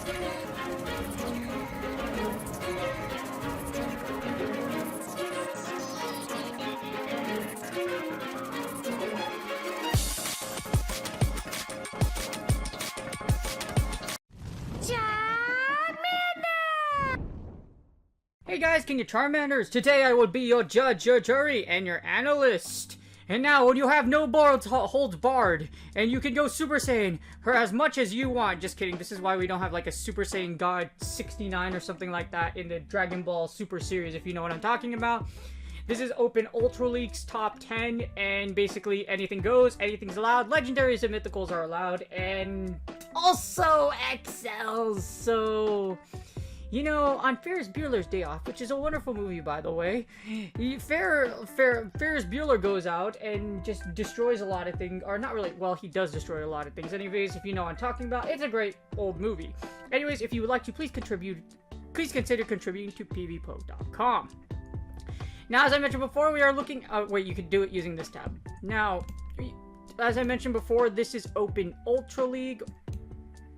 Hey guys, King of Charmanders! Today I will be your judge, your jury, and your analyst. And now, when you have no holds barred, and you can go Super Saiyan for as much as you want. Just kidding, this is why we don't have like a Super Saiyan God 69 or something like that in the Dragon Ball Super series, if you know what I'm talking about. This is Open Ultra League's top 10, and basically anything goes, anything's allowed. Legendaries and mythicals are allowed, and also XLs, so... You know, on Ferris Bueller's Day Off, which is a wonderful movie, by the way, Ferris Bueller goes out and just destroys a lot of things, or not really, well, he does destroy a lot of things. Anyways, if you know what I'm talking about, it's a great old movie. Anyways, if you would like to, please consider contributing to pvpo.com. Now, as I mentioned before, we are looking, wait, you can do it using this tab. Now, as I mentioned before, this is Open Ultra League.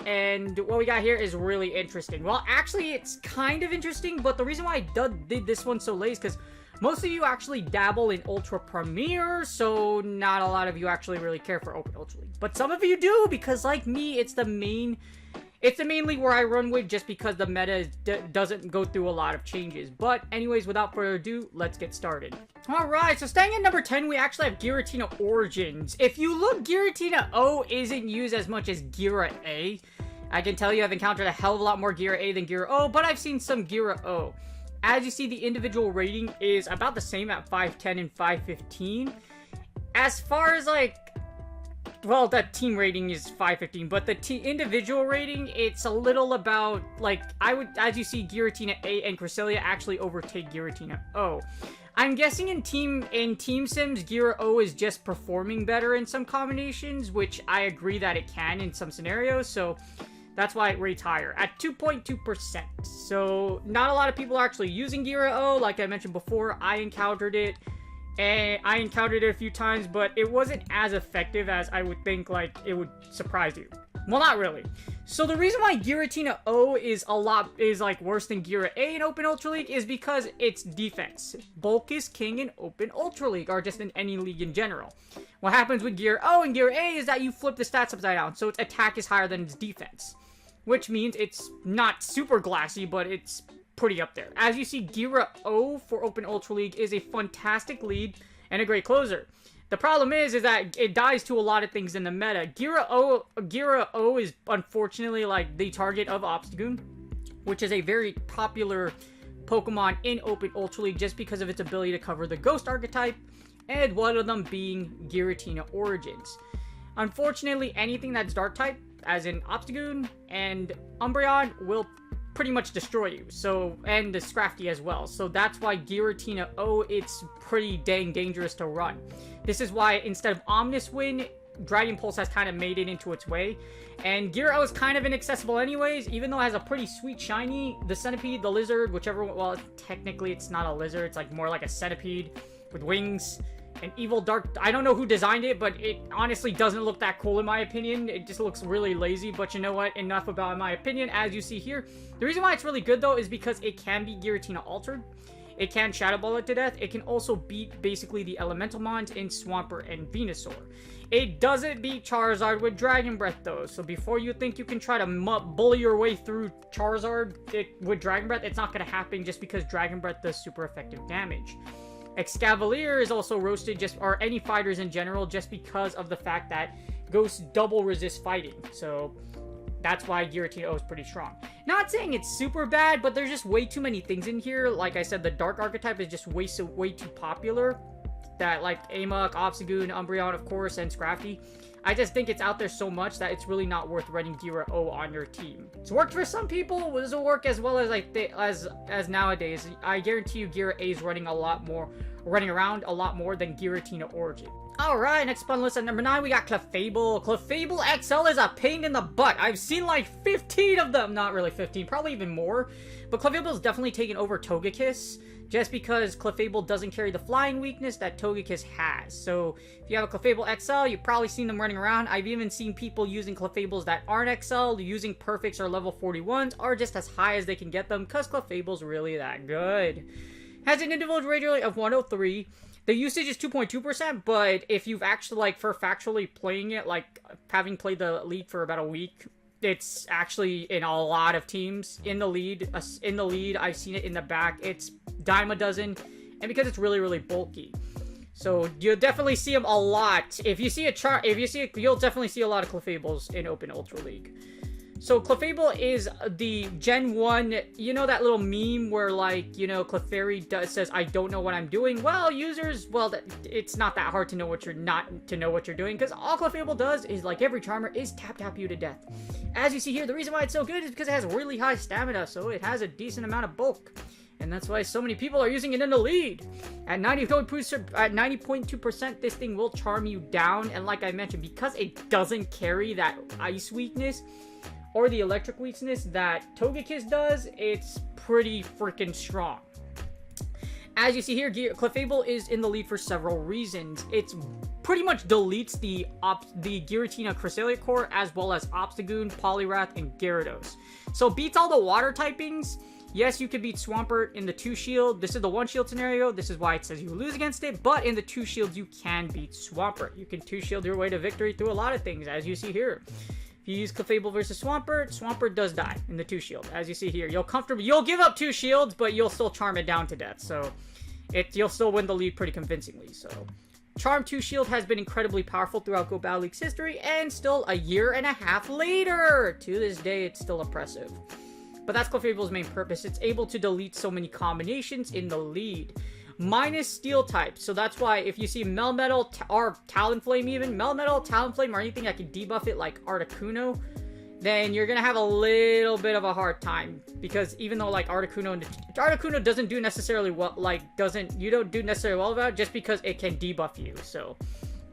And what we got here is really interesting. Well, actually, it's kind of interesting, but the reason why I did this one so late is because most of you actually dabble in Ultra Premier, so not a lot of you actually really care for Open Ultra League. But some of you do, because like me, it's the main league where I run with, just because the meta doesn't go through a lot of changes. But anyways, without further ado, let's get started. Alright, so staying at number 10, we actually have Giratina Origins. If you look, Giratina O isn't used as much as Gira A. I can tell you I've encountered a hell of a lot more Gira A than Gira O, but I've seen some Gira O. As you see, the individual rating is about the same at 510 and 515. As far as like... Well, the team rating is 515, but the individual rating, it's a little about, like, as you see, Giratina A and Cresselia actually overtake Giratina O. I'm guessing in Team Sims, Gira O is just performing better in some combinations, which I agree that it can in some scenarios, so that's why it rates higher, at 2.2%. So, not a lot of people are actually using Gira O. Like I mentioned before, I encountered it. And I encountered it a few times, but it wasn't as effective as I would think, like, it would surprise you. Well, not really. So the reason why Giratina O is like worse than Gira A in Open Ultra League is because it's defense. Bulk is king in Open Ultra League, or just in any league in general. What happens with Gira O and Gira A is that you flip the stats upside down, so its attack is higher than its defense. Which means it's not super glassy, but it's pretty up there. As you see, Gira O for Open Ultra League is a fantastic lead and a great closer. The problem is that it dies to a lot of things in the meta. Gira O is unfortunately like the target of Obstagoon, which is a very popular Pokemon in Open Ultra League just because of its ability to cover the Ghost archetype, and one of them being Giratina Origins. Unfortunately, anything that's Dark type, as in Obstagoon and Umbreon, will pretty much destroy you, so, and the Scrafty as well. So that's why Giratina O, it's pretty dang dangerous to run. This is why instead of Omnis Win, Dragon Pulse has kind of made it into its way. And Gira O is kind of inaccessible anyways, even though it has a pretty sweet shiny. The Centipede, the Lizard, whichever one, well, technically it's not a lizard, it's like more like a centipede with wings. An evil dark... I don't know who designed it, but it honestly doesn't look that cool in my opinion. It just looks really lazy, but you know what? Enough about my opinion. As you see here, the reason why it's really good, though, is because it can be Giratina altered. It can Shadow Ball it to death. It can also beat, basically, the Elemental Mons in Swampert and Venusaur. It doesn't beat Charizard with Dragon Breath, though. So before you think you can try to bully your way through Charizard with Dragon Breath, it's not going to happen just because Dragon Breath does super effective damage. Excavalier is also roasted, or any fighters in general, just because of the fact that Ghosts double resist fighting. So that's why Giratina O is pretty strong. Not saying it's super bad, but there's just way too many things in here. Like I said, the Dark archetype is just way too popular. That, like, Amok, Obstagoon, Umbreon, of course, and Scrafty. I just think it's out there so much that it's really not worth running Gira O on your team. It's worked for some people, it doesn't work as well as nowadays. I guarantee you Gira A is running a lot more running around a lot more than Giratina Origins. Alright, next up on the list at number 9, we got Clefable. Clefable XL is a pain in the butt. I've seen like 15 of them. Not really 15, probably even more. But Clefable is definitely taken over Togekiss, just because Clefable doesn't carry the flying weakness that Togekiss has. So, if you have a Clefable XL, you've probably seen them running around. I've even seen people using Clefables that aren't XL, using Perfects or level 41s, or just as high as they can get them, because Clefable's really that good. Has an individual rate rate of 103. The usage is 2.2%, but if you've actually, like, for factually playing it, like, having played the league for about a week, it's actually in a lot of teams. In the lead, I've seen it in the back. It's dime a dozen, and because it's really, really bulky. So, you'll definitely see them a lot. If you see you'll definitely see a lot of Clefables in Open Ultra League. So, Clefable is the Gen 1, you know that little meme where, like, you know, Clefairy says, I don't know what I'm doing? Well, users, well, it's not that hard to know what you're doing, because all Clefable does is, like every Charmer, is tap you to death. As you see here, the reason why it's so good is because it has really high stamina, so it has a decent amount of bulk. And that's why so many people are using it in the lead. At 90.2%, this thing will charm you down, and like I mentioned, because it doesn't carry that ice weakness, or the electric weakness that Togekiss does, it's pretty freaking strong. As you see here, Clefable is in the lead for several reasons. It's pretty much deletes the Giratina Cresselia core, as well as Obstagoon, Poliwrath, and Gyarados. So beats all the water typings. Yes, you could beat Swampert in the 2-shield. This is the 1-shield scenario. This is why it says you lose against it. But in the 2 shields, you can beat Swampert. You can 2-shield your way to victory through a lot of things, as you see here. If you use Clefable versus Swampert, Swampert does die in the 2-shield. As you see here, you'll give up 2 shields, but you'll still charm it down to death. So you'll still win the lead pretty convincingly. So Charm 2-shield has been incredibly powerful throughout Go Battle League's history, and still a year and a half later, to this day, it's still impressive. But that's Clefable's main purpose. It's able to delete so many combinations in the lead. Minus steel type, so that's why if you see Melmetal or Talonflame even, Melmetal, Talonflame, or anything that can debuff it like Articuno, then you're gonna have a little bit of a hard time. Because even though like Articuno doesn't do necessarily well, you don't do necessarily well about it just because it can debuff you. So,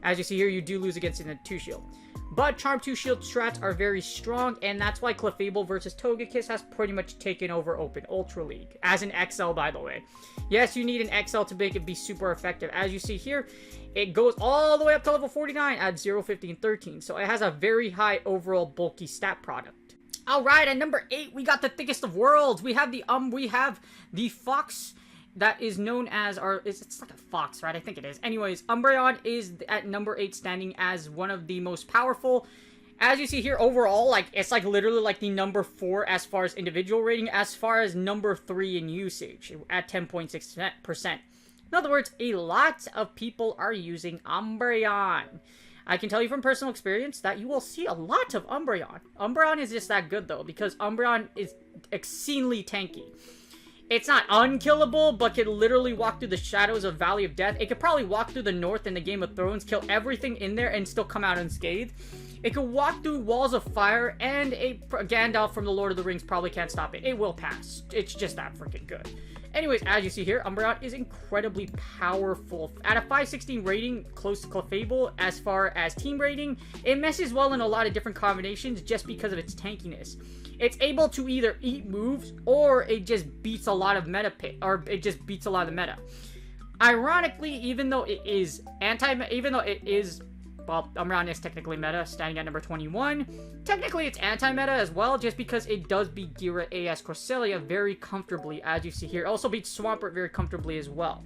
as you see here, you do lose against it in a 2-shield. But Charm 2-shield strats are very strong, and that's why Clefable versus Togekiss has pretty much taken over Open Ultra League. As an XL, by the way. Yes, you need an XL to make it be super effective. As you see here, it goes all the way up to level 49 at 0, 15, 13. So it has a very high overall bulky stat product. Alright, at number 8, we got the thickest of worlds. We have the Fox that is known as it's like a fox, right? I think it is. Anyways, Umbreon is at number 8, standing as one of the most powerful. As you see here, overall, like, it's like literally like the number 4 as far as individual rating, as far as number 3 in usage at 10.6%. In other words, a lot of people are using Umbreon. I can tell you from personal experience that you will see a lot of Umbreon. Umbreon is just that good, though, because Umbreon is exceedingly tanky. It's not unkillable, but can literally walk through the shadows of Valley of Death. It could probably walk through the North in the Game of Thrones, kill everything in there, and still come out unscathed. It could walk through walls of fire, and a Gandalf from the Lord of the Rings probably can't stop it. It will pass. It's just that freaking good. Anyways, as you see here, Umbreon is incredibly powerful. At a 516 rating, close to Clefable, as far as team rating, it messes well in a lot of different combinations just because of its tankiness. It's able to either eat moves, or it just beats a lot of meta, Ironically, even though it is well, Umbreon is technically meta, standing at number 21. Technically, it's anti-meta as well, just because it does beat Gira AS Cresselia very comfortably, as you see here. It also beats Swampert very comfortably as well.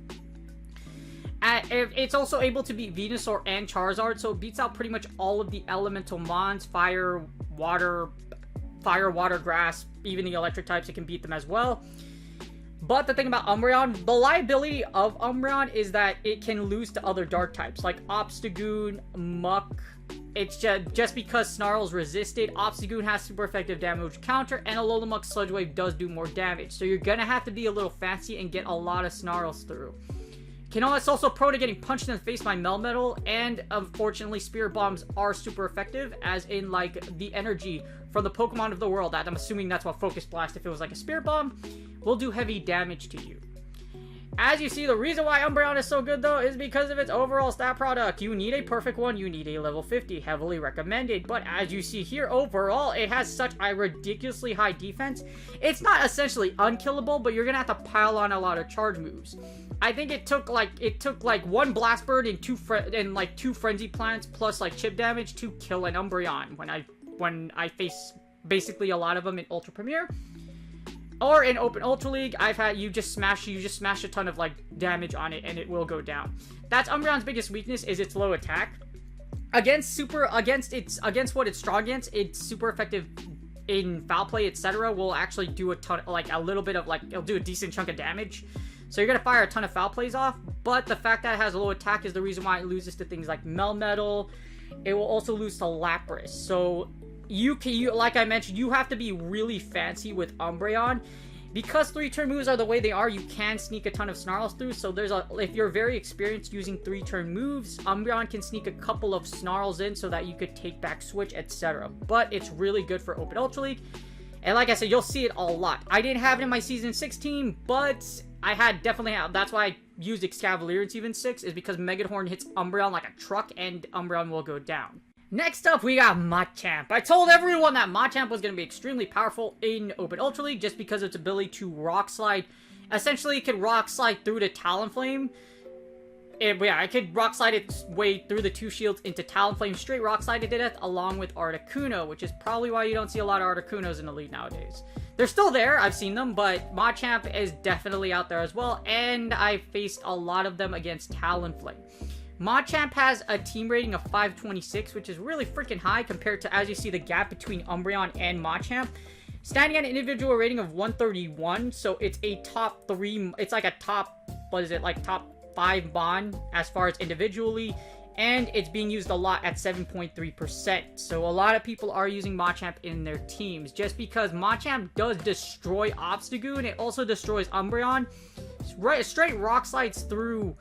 It's also able to beat Venusaur and Charizard, so it beats out pretty much all of the elemental mons, fire, water, grass, even the electric types, it can beat them as well. But the thing about Umbreon, the liability of Umbreon is that it can lose to other dark types, like Obstagoon, Muck. It's just because Snarl's resisted, Obstagoon has super effective damage counter, and Alolan Sludge Wave does do more damage. So you're gonna have to be a little fancy and get a lot of Snarls through. It's also prone to getting punched in the face by Melmetal, and unfortunately Spirit Bombs are super effective, as in like the energy from the Pokemon of the world, that I'm assuming that's what Focus Blast, if it was like a Spirit Bomb, will do heavy damage to you. As you see, the reason why Umbreon is so good, though, is because of its overall stat product. You need a perfect one. You need a level 50. Heavily recommended. But as you see here, overall, it has such a ridiculously high defense. It's not essentially unkillable, but you're going to have to pile on a lot of charge moves. I think it took like one Blast Bird and two Frenzy Plants plus like chip damage to kill an Umbreon when I face basically a lot of them in Ultra Premier. Or in Open Ultra League, you just smash a ton of like damage on it and it will go down. That's Umbreon's biggest weakness, is its low attack. Against what it's strong against, it's super effective in foul play, etc. Will actually do it'll do a decent chunk of damage. So you're gonna fire a ton of foul plays off, but the fact that it has a low attack is the reason why it loses to things like Melmetal. It will also lose to Lapras. So like I mentioned, you have to be really fancy with Umbreon. Because 3-turn moves are the way they are, you can sneak a ton of Snarls through. So if you're very experienced using 3-turn moves, Umbreon can sneak a couple of Snarls in so that you could take back switch, etc. But it's really good for Open Ultra League. And like I said, you'll see it a lot. I didn't have it in my Season 16, but I definitely have. That's why I used Excavalier in Season 6, is because Megathorn hits Umbreon like a truck and Umbreon will go down. Next up, we got Machamp. I told everyone that Machamp was going to be extremely powerful in Open Ultra League just because of its ability to Rock Slide. Essentially, it could Rock Slide through to Talonflame. It could Rock Slide its way through the 2 shields into Talonflame, straight Rock Slide to death, along with Articuno, which is probably why you don't see a lot of Articunos in the league nowadays. They're still there, I've seen them, but Machamp is definitely out there as well, and I faced a lot of them against Talonflame. Machamp has a team rating of 526, which is really freaking high compared to, as you see, the gap between Umbreon and Machamp. Standing at an individual rating of 131, so it's a top 3, it's like a top 5 bond as far as individually, and it's being used a lot at 7.3%. So a lot of people are using Machamp in their teams. Just because Machamp does destroy Obstagoon, it also destroys Umbreon. Straight Rock Slides through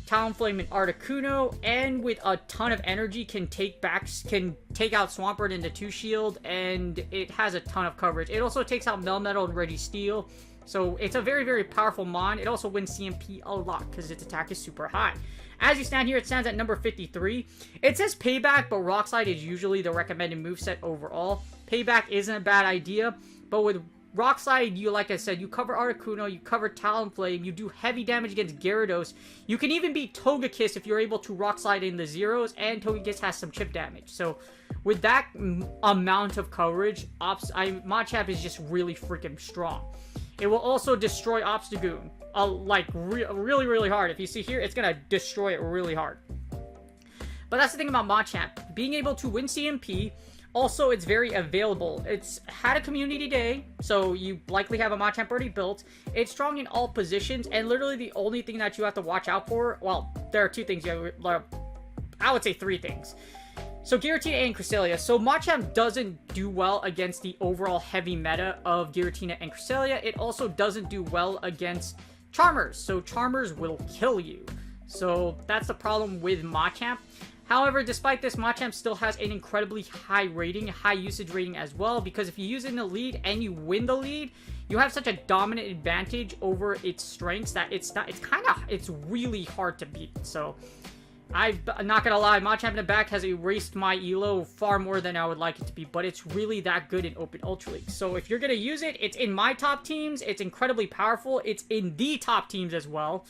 Talonflame and Articuno, and with a ton of energy can take out Swampert into 2 shield, and it has a ton of coverage. It also takes out Melmetal and Registeel, so it's a very, very powerful mon. It also wins CMP a lot because its attack is super high. As you stand here, it stands at number 53. It says Payback, but Rock Slide is usually the recommended moveset overall. Payback isn't a bad idea, but with Rock Slide, like I said, you cover Articuno, you cover Talonflame, you do heavy damage against Gyarados. You can even beat Togekiss if you're able to Rock Slide in the zeros, and Togekiss has some chip damage. So, with that amount of coverage, Machamp is just really freaking strong. It will also destroy Obstagoon, really, really hard. If you see here, it's gonna destroy it really hard. But that's the thing about Machamp. Being able to win CMP, also, it's very available. It's had a community day, so you likely have a Machamp already built. It's strong in all positions, and literally the only thing that you have to watch out for, well, there are 2 things. I would say 3 things. So, Giratina and Cresselia. So, Machamp doesn't do well against the overall heavy meta of Giratina and Cresselia. It also doesn't do well against Charmers. So, Charmers will kill you. So, that's the problem with Machamp. However, despite this, Machamp still has an incredibly high rating, high usage rating as well, because if you use it in the lead and you win the lead, you have such a dominant advantage over its strengths that it's really hard to beat. So, I'm not gonna lie, Machamp in the back has erased my elo far more than I would like it to be, but it's really that good in Open Ultra League. So if you're gonna use it, it's in my top teams, it's incredibly powerful, it's in the top teams as well.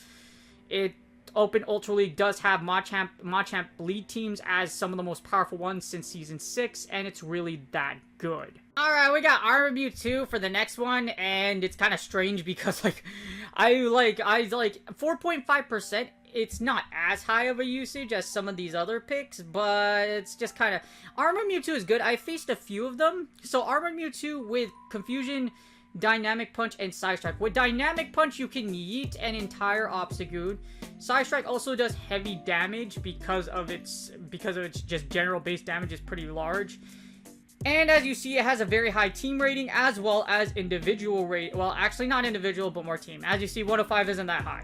Open Ultra League does have Machamp lead teams as some of the most powerful ones since Season 6, and it's really that good. Alright, we got Armor Mewtwo for the next one, and it's kind of strange because, 4.5%, it's not as high of a usage as some of these other picks, but it's just kind of... Armor Mewtwo is good. I faced a few of them. So Armor Mewtwo with Confusion, Dynamic Punch, and Side Strike. With Dynamic Punch, you can yeet an entire Obstagoon. Side Strike also does heavy damage because of its just general base damage is pretty large. And as you see, it has a very high team rating as well as individual rate. Well, actually not individual, but more team. As you see, 105 isn't that high.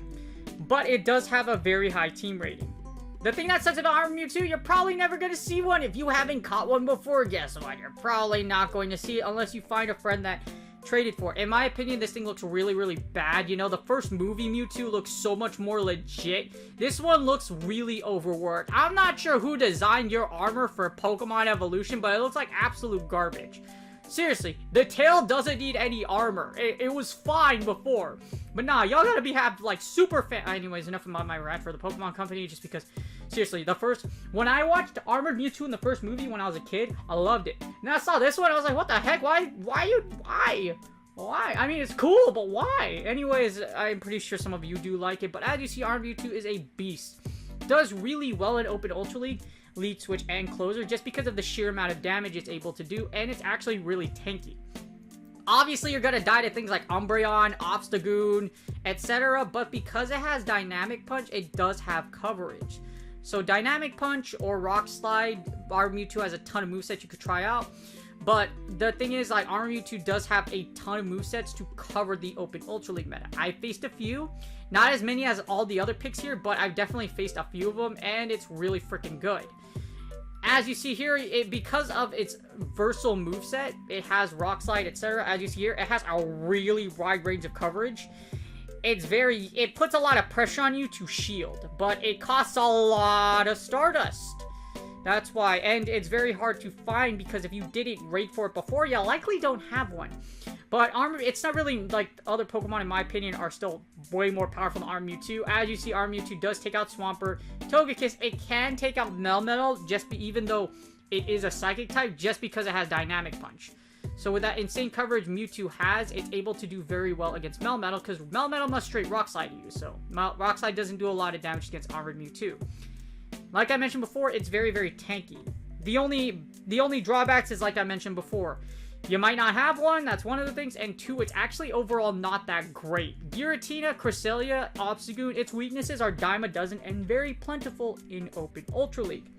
But it does have a very high team rating. The thing that sucks about Armor Mewtwo, you're probably never going to see one. If you haven't caught one before, guess what? You're probably not going to see it unless you find a friend that traded for. In my opinion, this thing looks really, really bad. You know, the first movie Mewtwo looks so much more legit. This one looks really overworked. I'm not sure who designed your armor for Pokemon Evolution, but it looks like absolute garbage. Seriously, the tail doesn't need any armor. It was fine before. But nah, y'all gotta have, like, super fan. Anyways, enough about my rant for the Pokemon Company, just because, seriously, when I watched Armored Mewtwo in the first movie when I was a kid, I loved it. And I saw this one, I was like, what the heck? Why? I mean, it's cool, but why? Anyways, I'm pretty sure some of you do like it, but as you see, Armored Mewtwo is a beast. Does really well in Open Ultra League, Lead Switch, and Closer, just because of the sheer amount of damage it's able to do, and it's actually really tanky. Obviously, you're gonna die to things like Umbreon, Obstagoon, etc., but because it has Dynamic Punch, it does have coverage. So Dynamic Punch or Rock Slide, Armored Mewtwo has a ton of movesets you could try out. But the thing is, like, Armored Mewtwo does have a ton of movesets to cover the Open Ultra League meta. I faced a few, not as many as all the other picks here, but I've definitely faced a few of them, and it's really freaking good. As you see here, because of its versatile moveset, it has Rock Slide, etc. As you see here, it has a really wide range of coverage. It puts a lot of pressure on you to shield, but it costs a lot of Stardust. That's why, and it's very hard to find because if you didn't raid for it before, you likely don't have one. But it's not really like other Pokemon, in my opinion, are still way more powerful than Armored Mewtwo. As you see, Armored Mewtwo does take out Swampert, Togekiss. It can take out Melmetal, even though it is a Psychic type, just because it has Dynamic Punch. So with that insane coverage Mewtwo has, it's able to do very well against Melmetal, because Melmetal must straight Rock Slide you. So Rock Slide doesn't do a lot of damage against Armored Mewtwo. Like I mentioned before, it's very, very tanky. The only drawbacks is, like I mentioned before, you might not have one, that's one of the things, and two, it's actually overall not that great. Giratina, Cresselia, Obstagoon, its weaknesses are dime a dozen and very plentiful in Open Ultra League.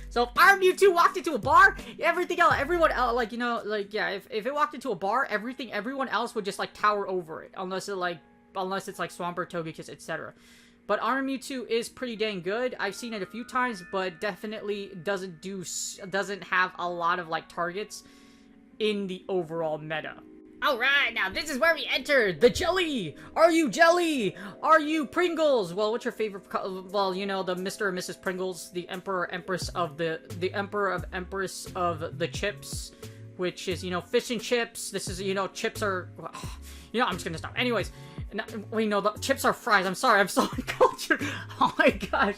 So if Armored Mewtwo walked into a bar, everything else, everyone else, like, you know, like, yeah, if it walked into a bar, everyone else would just, like, tower over it, unless it's like Swampert, Togekiss, etc. But Armored Mewtwo is pretty dang good. I've seen it a few times, but definitely doesn't have a lot of, like, targets in the overall meta. Alright, now this is where we enter the Jelly! Are you Jelly? Are you Pringles? Well, what's your favorite, well, you know, the Mr. or Mrs. Pringles, the Emperor Empress of the Empress of the chips, which is, you know, fish and chips. This is, you know, chips are, you know, I'm just gonna stop. Anyways, wait, no, the chips are fries. I'm sorry, I'm so uncultured. Oh my gosh.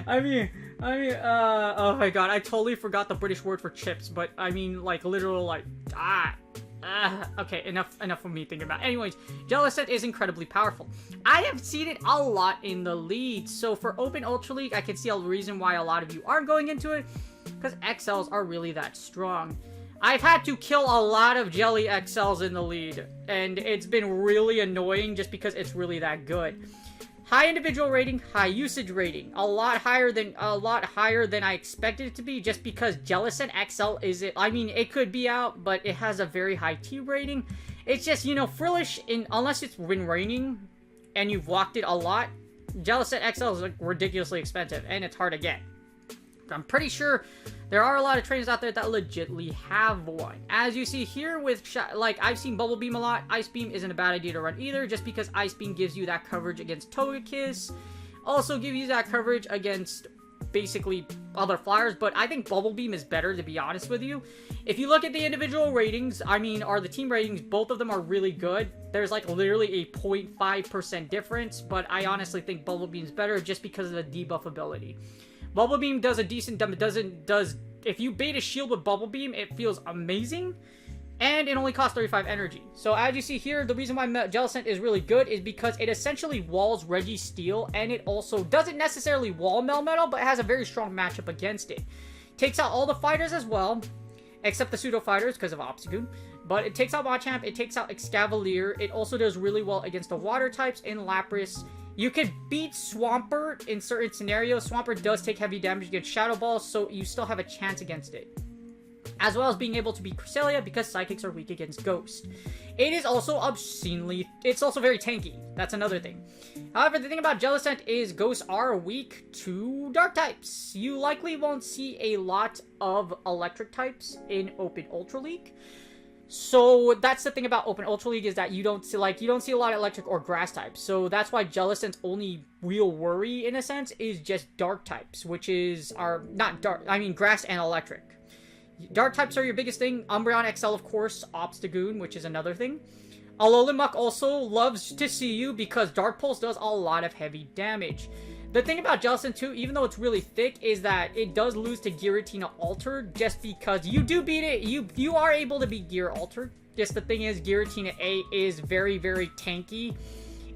I mean, oh my god, I totally forgot the British word for chips, but I mean, like, literal, like, okay, enough of me thinking about it. Anyways, Jellicent is incredibly powerful. I have seen it a lot in the league, so for Open Ultra League, I can see a reason why a lot of you aren't going into it, because XLs are really that strong. I've had to kill a lot of Jelly XLs in the lead, and it's been really annoying just because it's really that good. High individual rating, high usage rating, a lot higher than I expected it to be, just because Jellicent XL I mean, it could be out, but it has a very high T rating. It's just, you know, Frillish, unless it's been raining and you've walked it a lot, Jellicent XL is, like, ridiculously expensive, and it's hard to get. I'm pretty sure there are a lot of trainers out there that legitly have one. As you see here with, like, I've seen Bubble Beam a lot. Ice Beam isn't a bad idea to run either, just because Ice Beam gives you that coverage against Togekiss. Also gives you that coverage against basically other flyers, but I think Bubble Beam is better, to be honest with you. If you look at the individual ratings, or the team ratings, both of them are really good. There's, like, literally a 0.5% difference, but I honestly think Bubble Beam's better just because of the debuff ability. Bubble Beam does a decent, if you bait a shield with Bubble Beam, it feels amazing, and it only costs 35 energy. So as you see here, the reason why Jellicent is really good is because it essentially walls Registeel, and it also doesn't necessarily wall Melmetal, but it has a very strong matchup against it. Takes out all the fighters as well, except the pseudo fighters because of Obstagoon. But it takes out Machamp, it takes out Excavalier, it also does really well against the water types in Lapras. You could beat Swampert in certain scenarios. Swampert does take heavy damage against Shadow Ball, so you still have a chance against it. As well as being able to beat Cresselia because Psychics are weak against Ghost. It is also it's also very tanky. That's another thing. However, the thing about Jellicent is Ghosts are weak to Dark types. You likely won't see a lot of Electric types in Open Ultra League. So that's the thing about Open Ultra League is that you don't see a lot of electric or grass types. So that's why Jellicent's only real worry in a sense is just dark types, which are not dark. I mean grass and electric. Dark types are your biggest thing. Umbreon XL, of course. Obstagoon, which is another thing. Alolan also loves to see you because Dark Pulse does a lot of heavy damage. The thing about Jellicent too, even though it's really thick, is that it does lose to Giratina Altered just because you do beat it. You are able to beat Gear Altered. Just the thing is, Giratina A is very, very tanky.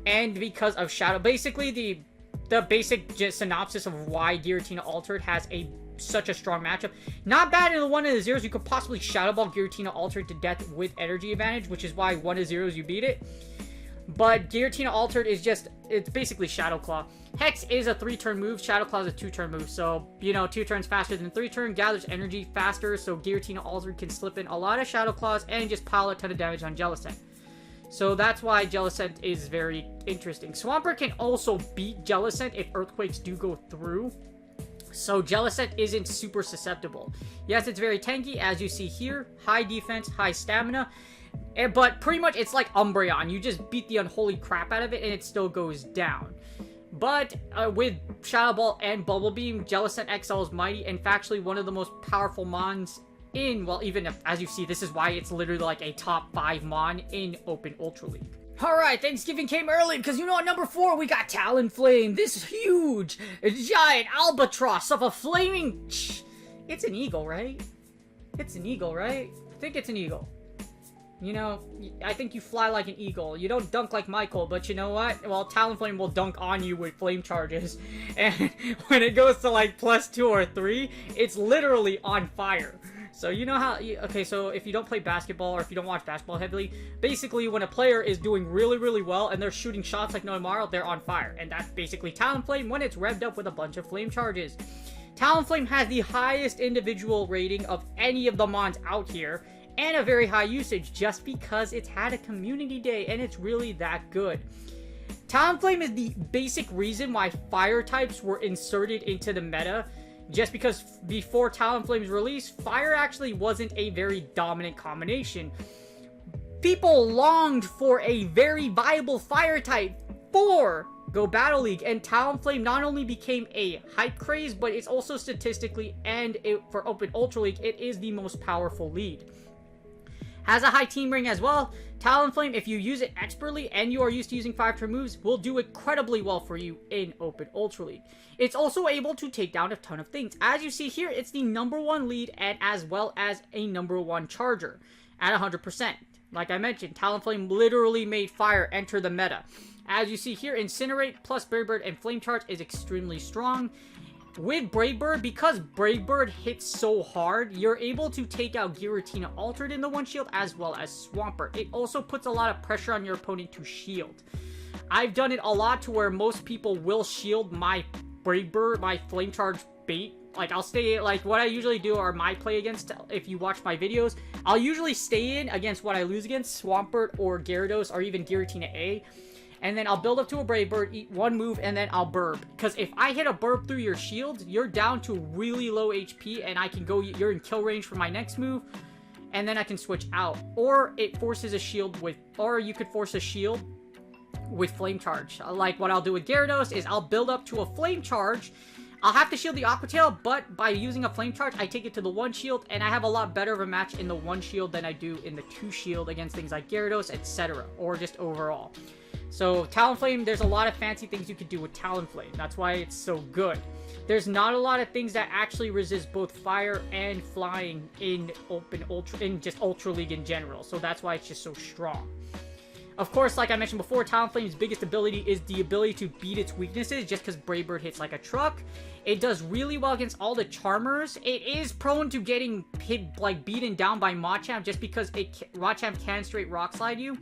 And because of Shadow, basically the basic synopsis of why Giratina Altered has such a strong matchup. Not bad in the 1 and the 0s. You could possibly Shadow Ball Giratina Altered to death with energy advantage, which is why 1 and 0s you beat it. But Giratina Altered is it's basically Shadow Claw. Hex is a 3-turn move. Shadow Claw is a 2-turn move. So, 2 turns faster than 3-turn. Gathers energy faster. So, Giratina Altered can slip in a lot of Shadow Claws and just pile a ton of damage on Jellicent. So, that's why Jellicent is very interesting. Swampert can also beat Jellicent if Earthquakes do go through. So, Jellicent isn't super susceptible. Yes, it's very tanky, as you see here. High defense, high stamina. But pretty much it's like Umbreon. You just beat the unholy crap out of it and it still goes down. But with Shadow Ball and Bubble Beam, Jellicent XL is mighty and factually one of the most powerful mons in, well, even if, as you see, this is why it's literally like a top 5 mon in Open Ultra League. Alright, Thanksgiving came early because at number 4 we got Talonflame. This huge, giant albatross of a flaming... It's an eagle, right? It's an eagle, right? I think it's an eagle. I think you fly like an eagle. You don't dunk like Michael, but you know what? Well, Talonflame will dunk on you with flame charges. And when it goes to like +2 or 3, it's literally on fire. So you know how... Okay, so if you don't play basketball or if you don't watch basketball heavily, basically when a player is doing really, really well and they're shooting shots like no tomorrow, they're on fire. And that's basically Talonflame when it's revved up with a bunch of flame charges. Talonflame has the highest individual rating of any of the mons out here. And a very high usage just because it's had a community day and it's really that good. Talonflame is the basic reason why fire types were inserted into the meta. Just because before Talonflame's release, fire actually wasn't a very dominant combination. People longed for a very viable fire type for Go Battle League, and Talonflame not only became a hype craze, but it's also statistically and for Open Ultra League, it is the most powerful lead. Has a high team ring as well. Talonflame, if you use it expertly and you are used to using 5-turn moves, will do incredibly well for you in Open Ultra League. It's also able to take down a ton of things. As you see here, it's the #1 lead and as well as a #1 charger at 100%. Like I mentioned, Talonflame literally made fire enter the meta. As you see here, Incinerate plus Brave Bird and Flame Charge is extremely strong. With Brave Bird, because Brave Bird hits so hard, you're able to take out Giratina Altered in the 1 shield as well as Swampert. It also puts a lot of pressure on your opponent to shield. I've done it a lot to where most people will shield my Brave Bird, my Flame Charge bait. Like, I'll stay, like, what I usually do are my play against, if you watch my videos, I'll usually stay in against what I lose against, Swampert or Gyarados or even Giratina A. And then I'll build up to a Brave Bird, eat 1 move, and then I'll burb. Because if I hit a burb through your shield, you're down to really low HP, and I can go, you're in kill range for my next move, and then I can switch out. Or it forces a shield with, or you could force a shield with Flame Charge. Like what I'll do with Gyarados is I'll build up to a Flame Charge. I'll have to shield the Aqua Tail, but by using a Flame Charge, I take it to the 1 shield, and I have a lot better of a match in the 1 shield than I do in the 2 shield against things like Gyarados, etc. Or just overall. So, Talonflame, there's a lot of fancy things you can do with Talonflame. That's why it's so good. There's not a lot of things that actually resist both fire and flying in just Ultra League in general. So that's why it's just so strong. Of course, like I mentioned before, Talonflame's biggest ability is the ability to beat its weaknesses just because Brave Bird hits like a truck. It does really well against all the Charmers. It is prone to getting hit, like, beaten down by Machamp just because Machamp can straight Rock Slide you.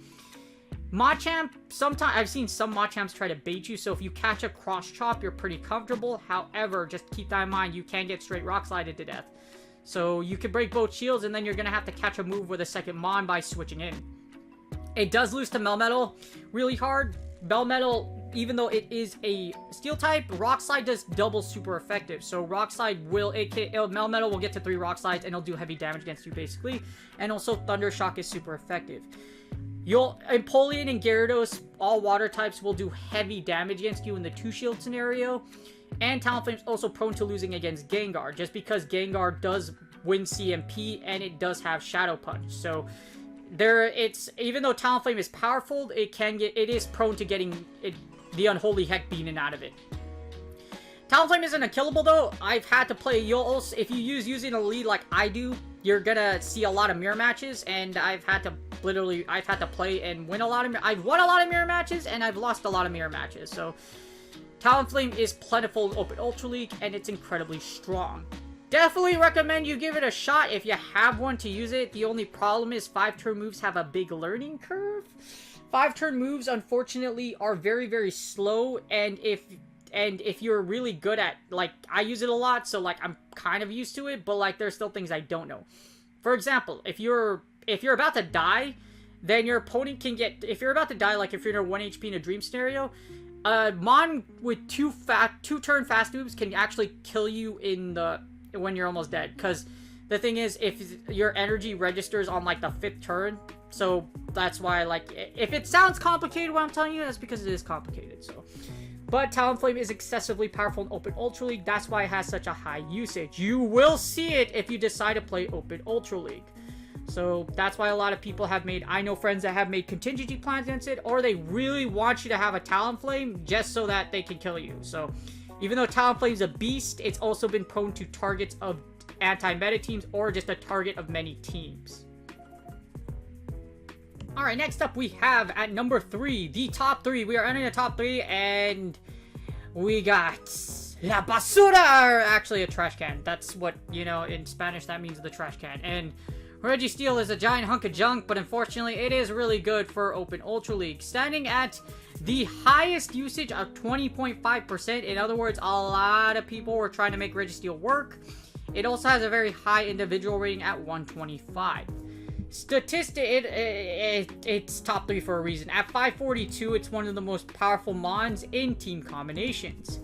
Machamp, sometimes I've seen some Machamps try to bait you, so if you catch a cross chop, you're pretty comfortable. However, just keep that in mind, you can get straight rock slided to death. So you can break both shields, and then you're gonna have to catch a move with a second Mon by switching in. It does lose to Melmetal really hard. Melmetal, even though it is a steel type, Rock Slide does double super effective. So Rock Slide will, Melmetal will get to 3 Rock Slides and it'll do heavy damage against you basically. And also Thunder Shock is super effective. Empoleon and Gyarados, all water types, will do heavy damage against you in the 2-shield scenario. And Talonflame is also prone to losing against Gengar, just because Gengar does win CMP and it does have Shadow Punch. So even though Talonflame is powerful, it is prone to getting the unholy heck beaten out of it. Talonflame isn't unkillable though. I've had to play, if you using a lead like I do, you're gonna see a lot of mirror matches, and I've had to play and win a lot of, I've won a lot of mirror matches, and I've lost a lot of mirror matches, so Talonflame is plentiful in Open Ultra League, and it's incredibly strong. Definitely recommend you give it a shot if you have one to use it. The only problem is 5-turn moves have a big learning curve. 5-turn moves, unfortunately, are very, very slow, and if you're really good at, like, I use it a lot, so, like, I'm kind of used to it, but, like, there's still things I don't know. For example, if you're about to die, then your opponent can get, if you're about to die, like, if you're in a 1 HP in a dream scenario, Mon with 2-turn fast moves can actually kill you when you're almost dead, because the thing is, if your energy registers on, like, the 5th turn, so that's why, like, if it sounds complicated what I'm telling you, that's because it is complicated, so. But Talonflame is excessively powerful in Open Ultra League, that's why it has such a high usage. You will see it if you decide to play Open Ultra League. So that's why a lot of people I know friends that have made contingency plans against it, or they really want you to have a Talonflame just so that they can kill you. So even though Talonflame's a beast, it's also been prone to targets of anti-meta teams or just a target of many teams. Alright, next up we have at number 3, the top 3. We are entering the top 3, and we got La Basura, or actually a trash can. That's what, in Spanish that means the trash can. And Registeel is a giant hunk of junk, but unfortunately it is really good for Open Ultra League. Standing at the highest usage of 20.5%. In other words, a lot of people were trying to make Registeel work. It also has a very high individual rating at 125. It's top 3 for a reason. At 542, it's one of the most powerful mons in team combinations.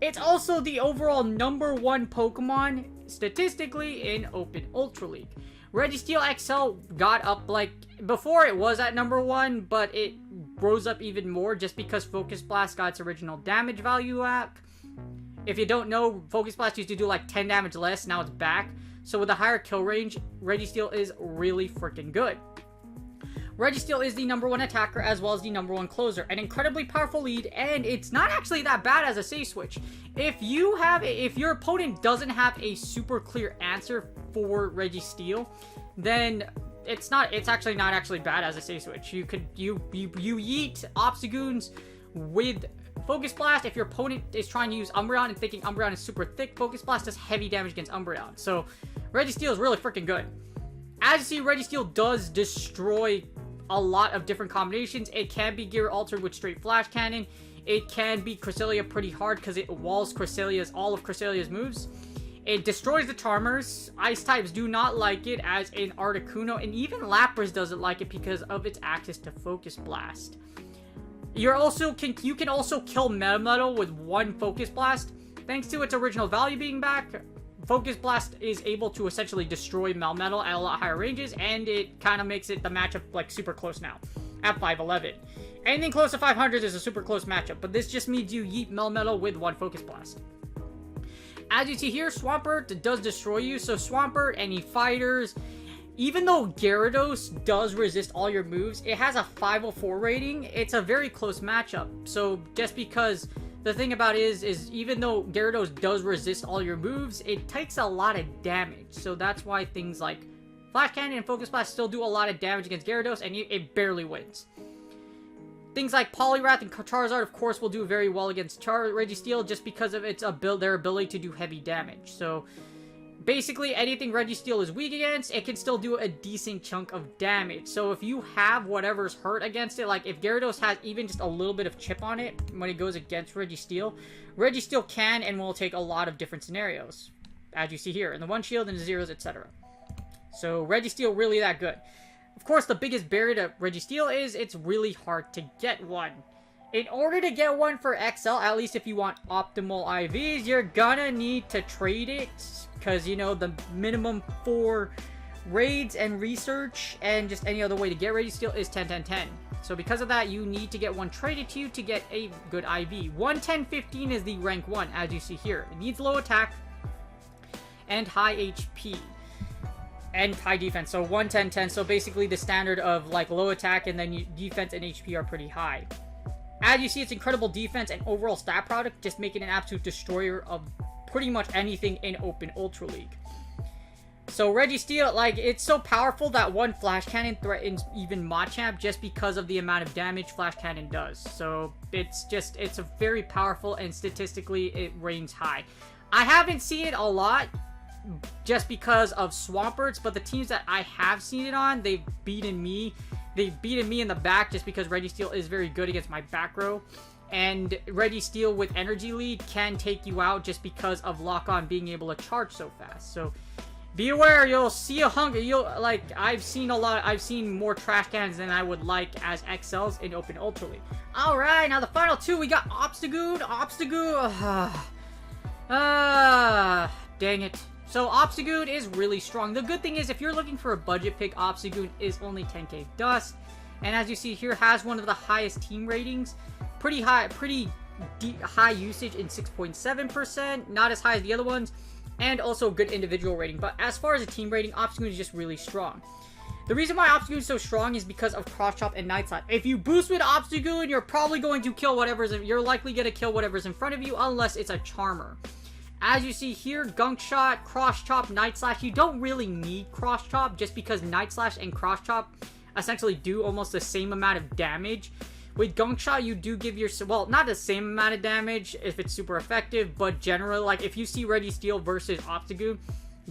It's also the overall #1 Pokemon, statistically, in Open Ultra League. Registeel XL got up, like, before it was at #1, but it rose up even more just because Focus Blast got its original damage value back. If you don't know, Focus Blast used to do like 10 damage less, now it's back. So with a higher kill range, Registeel is really freaking good. Registeel is the #1 attacker as well as the #1 closer. An incredibly powerful lead, and it's not actually that bad as a safe switch. If your opponent doesn't have a super clear answer for Registeel, then it's actually not bad as a safe switch. You yeet Obstagoons with Focus Blast. If your opponent is trying to use Umbreon and thinking Umbreon is super thick, Focus Blast does heavy damage against Umbreon. So Registeel is really freaking good. As you see, Registeel does destroy a lot of different combinations. It can be gear altered with straight Flash Cannon. It can beat Cresselia pretty hard because it walls all of Cresselia's moves. It destroys the Charmers. Ice types do not like it, as in Articuno, and even Lapras doesn't like it because of its access to Focus Blast. You can also kill Melmetal with 1 Focus Blast. Thanks to its original value being back, Focus Blast is able to essentially destroy Melmetal at a lot higher ranges, and it kind of makes it the matchup like super close now at 511. Anything close to 500 is a super close matchup, but this just means you yeet Melmetal with 1 Focus Blast. As you see here, Swampert does destroy you, so Swampert, any fighters, even though Gyarados does resist all your moves, it has a 504 rating. It's a very close matchup. So just because the thing about it is even though Gyarados does resist all your moves, it takes a lot of damage. So that's why things like Flash Cannon and Focus Blast still do a lot of damage against Gyarados, and it barely wins. Things like Poliwrath and Charizard, of course, will do very well against Registeel just because of their ability to do heavy damage. So basically, anything Registeel is weak against, it can still do a decent chunk of damage. So if you have whatever's hurt against it, like if Gyarados has even just a little bit of chip on it when it goes against Registeel, Registeel can and will take a lot of different scenarios, as you see here, in the 1 shield and the zeros, etc. So Registeel really that good. Of course, the biggest barrier to Registeel is it's really hard to get one. In order to get one for XL, at least if you want optimal IVs, you're gonna need to trade it. Because, you know, the minimum for raids and research and just any other way to get Registeel is 10-10-10. So because of that, you need to get one traded to you to get a good IV. 110-15 is the rank 1, as you see here. It needs low attack and high HP and high defense. So 110-10, so basically the standard of like low attack and then defense and HP are pretty high. As you see, it's incredible defense and overall stat product, just making an absolute destroyer of pretty much anything in Open Ultra League. So Registeel, like, it's so powerful that one Flash Cannon threatens even Machamp just because of the amount of damage Flash Cannon does. So it's a very powerful, and statistically it reigns high. I haven't seen it a lot just because of Swamperts, but the teams that I have seen it on, they've beaten me. They've beaten me in the back just because Registeel is very good against my back row. And Registeel with Energy Lead can take you out just because of Lock-On being able to charge so fast. So be aware, you'll see a hunger. I've seen more trash cannons than I would like as XLs in Open Ultra League. Alright, now the final two, we got Obstagoon. Dang it. So Obstagoon is really strong. The good thing is, if you're looking for a budget pick, Obstagoon is only 10k dust. And as you see here, has one of the highest team ratings. Pretty high usage in 6.7%. Not as high as the other ones. And also good individual rating. But as far as a team rating, Obstagoon is just really strong. The reason why Obstagoon is so strong is because of Cross Chop and Night Slash. If you boost with Obstagoon, you're probably going to kill you're likely going to kill whatever's in front of you, unless it's a Charmer. As you see here, Gunk Shot, Cross Chop, Night Slash. You don't really need Cross Chop just because Night Slash and Cross Chop essentially do almost the same amount of damage. With Gunk Shot, you do give well, not the same amount of damage if it's super effective, but generally, like, if you see Registeel versus Obstagoon,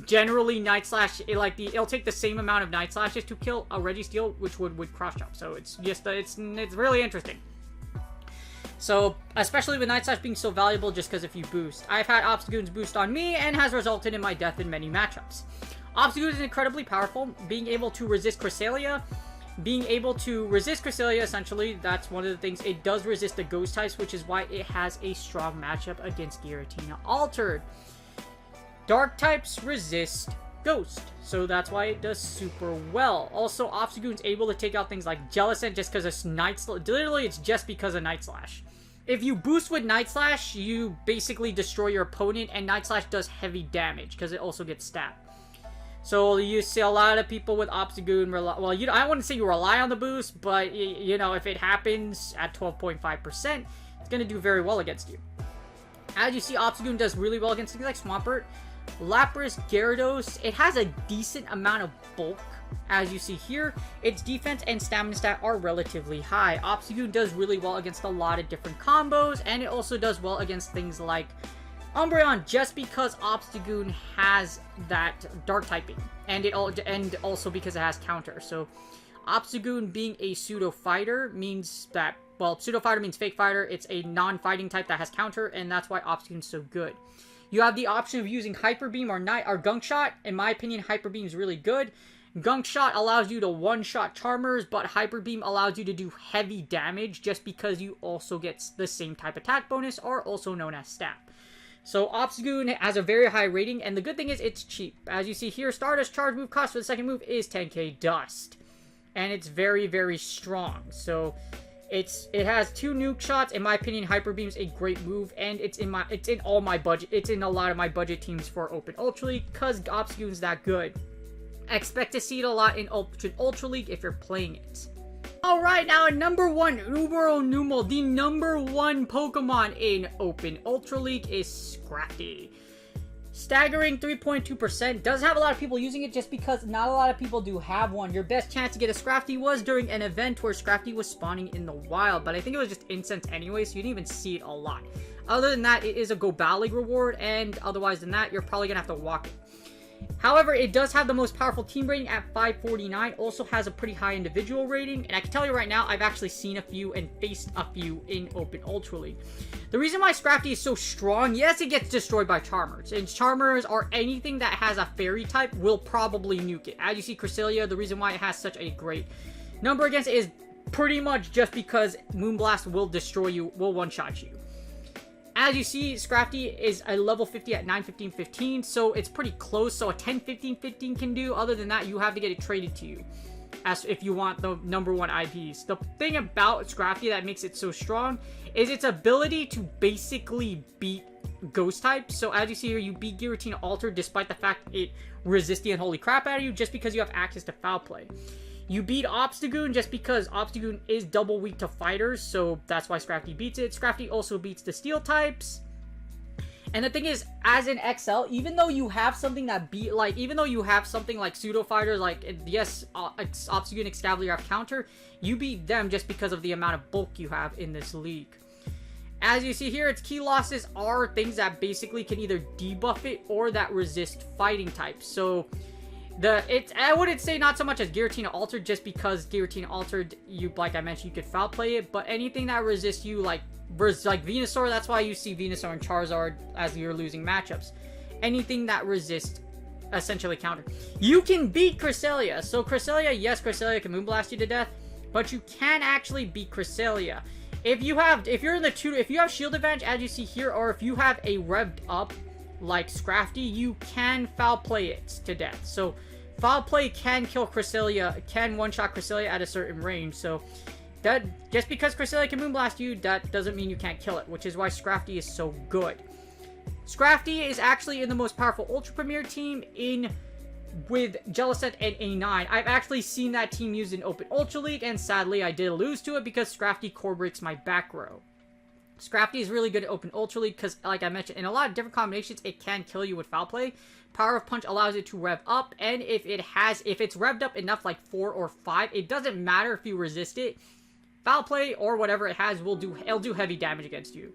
generally Night Slash, it'll take the same amount of Night Slashes to kill a Registeel, which would with Cross Chop. So it's just, it's really interesting. So, especially with Night Slash being so valuable just because if you boost. I've had Obstagoon's boost on me and has resulted in my death in many matchups. Obstagoon is incredibly powerful, being able to resist Cresselia. Essentially, that's one of the things. It does resist the ghost types, which is why it has a strong matchup against Giratina Altered. Dark types resist ghost, so that's why it does super well. Also, Obstagoon's able to take out things like Jellicent just because of Night Slash. Literally, it's just because of Night Slash. If you boost with Night Slash, you basically destroy your opponent, and Night Slash does heavy damage because it also gets stat. So you see a lot of people with Obstagoon well, I wouldn't say you rely on the boost, but you know, if it happens at 12.5%, it's going to do very well against you. As you see, Obstagoon does really well against things like Swampert, Lapras, Gyarados. It has a decent amount of bulk. As you see here, its defense and stamina stat are relatively high. Obstagoon does really well against a lot of different combos, and it also does well against things like Umbreon, just because Obstagoon has that dark typing, and also because it has counter. So Obstagoon being a pseudo fighter means that, well, pseudo fighter means fake fighter. It's a non-fighting type that has counter, and that's why Obstagoon's so good. You have the option of using Hyper Beam or Gunk Shot. In my opinion, Hyper Beam is really good. Gunk Shot allows you to one-shot Charmers, but Hyper Beam allows you to do heavy damage just because you also get the same type attack bonus, or also known as stat. So Obstagoon has a very high rating, and the good thing is it's cheap. As you see here, Stardust charge move cost for the second move is 10k dust. And it's very, very strong. So it has 2 nuke shots. In my opinion, Hyper Beam's a great move, and it's in all my budget. It's in a lot of my budget teams for Open Ultra League because Obstagoon's that good. I expect to see it a lot in Open Ultra League if you're playing it. Alright, now at number 1, the number 1 Pokemon in Open Ultra League is Scrafty. Staggering 3.2%. Does have a lot of people using it just because not a lot of people do have one. Your best chance to get a Scrafty was during an event where Scrafty was spawning in the wild, but I think it was just incense anyway, so you didn't even see it a lot. Other than that, it is a Go Battle League reward, and otherwise than that, you're probably going to have to walk it. However, it does have the most powerful team rating at 549, also has a pretty high individual rating, and I can tell you right now, I've actually seen a few and faced a few in Open Ultra League. The reason why Scrafty is so strong, yes, it gets destroyed by Charmers, and Charmers or anything that has a Fairy type will probably nuke it. As you see, Cresselia, the reason why it has such a great number against it is pretty much just because Moonblast will destroy you, will one-shot you. As you see, Scrafty is a level 50 at 9-15-15, so it's pretty close. So a 10-15-15 can do. Other than that, you have to get it traded to you, as if you want the #1 IPs. The thing about Scrafty that makes it so strong is its ability to basically beat Ghost types. So as you see here, you beat Giratina Alter despite the fact it resists the unholy crap out of you, just because you have access to Foul Play. You beat Obstagoon just because Obstagoon is double weak to fighters, so that's why Scrafty beats it. Scrafty also beats the steel types. And the thing is, as an XL, even though you have something that even though you have something like pseudo fighters, like, yes, Obstagoon, Excalibur have counter, you beat them just because of the amount of bulk you have in this league. As you see here, its key losses are things that basically can either debuff it or that resist fighting types. So I wouldn't say not so much as Giratina Altered, just because Giratina Altered, like I mentioned, you could foul play it, but anything that resists you, like Venusaur, that's why you see Venusaur and Charizard as you're losing matchups. Anything that resists essentially counter. You can beat Cresselia. So Cresselia, yes, Cresselia can Moonblast you to death, but you can actually beat Cresselia. If you have shield advantage, as you see here, or if you have a revved up like Scrafty, you can foul play it to death. So foul play can kill Cresselia, can one-shot Cresselia at a certain range. So that, just because Cresselia can Moonblast you, that doesn't mean you can't kill it, which is why Scrafty is so good. Scrafty is actually in the most powerful Ultra Premier team with Jellicent and A9. I've actually seen that team used in Open Ultra League, and sadly I did lose to it because Scrafty core breaks my back row. Scrafty is really good at Open Ultra League because, like I mentioned, in a lot of different combinations, it can kill you with Foul Play. Power of Punch allows it to rev up, and if it's revved up enough, like 4 or 5, it doesn't matter if you resist it. Foul Play or whatever it has it'll do heavy damage against you.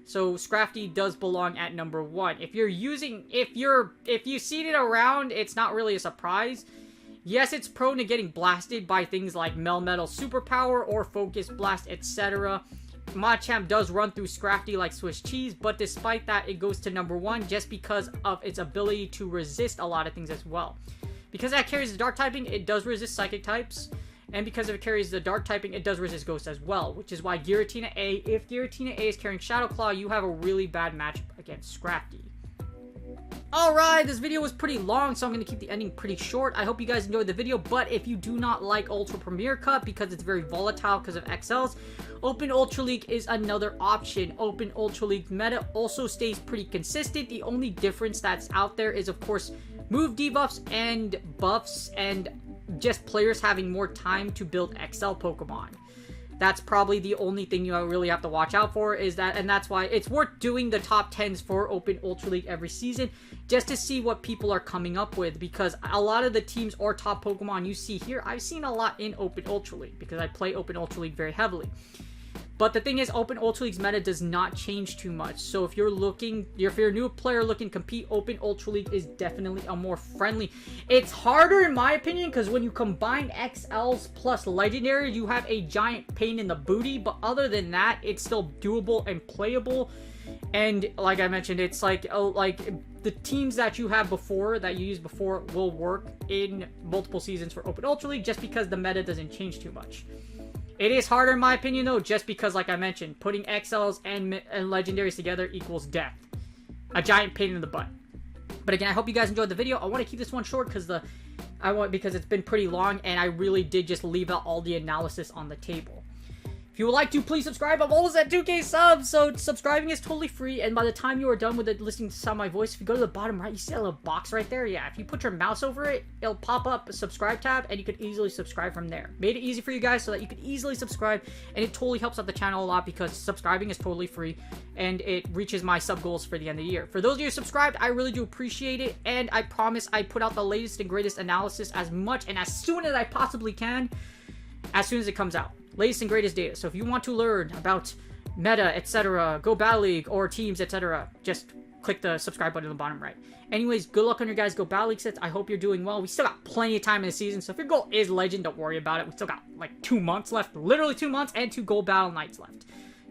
So Scrafty does belong at #1. If you see it around, it's not really a surprise. Yes, it's prone to getting blasted by things like Melmetal Superpower or Focus Blast, etc. Machamp does run through Scrafty like Swiss cheese, but despite that, it goes to #1 just because of its ability to resist a lot of things as well. Because that carries the Dark typing, it does resist Psychic types, and because it carries the Dark typing, it does resist Ghost as well, which is why Giratina A, if Giratina A is carrying Shadow Claw, you have a really bad matchup against Scrafty. Alright, this video was pretty long, so I'm going to keep the ending pretty short. I hope you guys enjoyed the video, but if you do not like Ultra Premier Cup because it's very volatile because of XLs, Open Ultra League is another option. Open Ultra League meta also stays pretty consistent. The only difference that's out there is, of course, move debuffs and buffs, and just players having more time to build XL Pokemon. That's probably the only thing you really have to watch out for, is that, and that's why it's worth doing the top 10s for Open Ultra League every season, just to see what people are coming up with, because a lot of the teams or top Pokemon you see here, I've seen a lot in Open Ultra League, because I play Open Ultra League very heavily. But the thing is, Open Ultra League's meta does not change too much. So if you're a new player looking to compete, Open Ultra League is definitely a more friendly. It's harder in my opinion, because when you combine XLs plus Legendary, you have a giant pain in the booty. But other than that, it's still doable and playable. And like I mentioned, it's like the teams that you have before, that you used before, will work in multiple seasons for Open Ultra League, just because the meta doesn't change too much. It is harder in my opinion though, just because, like I mentioned, putting XLs and Legendaries together equals death. A giant pain in the butt. But again, I hope you guys enjoyed the video. I want to keep this one short because it's been pretty long, and I really did just leave out all the analysis on the table. If you would like to, please subscribe. I'm almost at 2K subs, so subscribing is totally free. And by the time you are done with it, listening to sound my voice, if you go to the bottom right, you see a little box right there? Yeah, if you put your mouse over it, it'll pop up a subscribe tab, and you can easily subscribe from there. Made it easy for you guys so that you can easily subscribe, and it totally helps out the channel a lot, because subscribing is totally free, and it reaches my sub goals for the end of the year. For those of you who subscribed, I really do appreciate it, and I promise I put out the latest and greatest analysis as much and as soon as I possibly can, as soon as it comes out. Latest and greatest data. So if you want to learn about meta, etc., Go Battle League, or teams, etc., just click the subscribe button in the bottom right. Anyways, good luck on your guys' Go Battle League sets. I hope you're doing well. We still got plenty of time in the season, so if your goal is Legend, don't worry about it. We still got like 2 months left, literally 2 months, and 2 Gold Battle Nights left.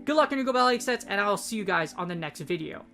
Good luck on your Go Battle League sets, and I'll see you guys on the next video.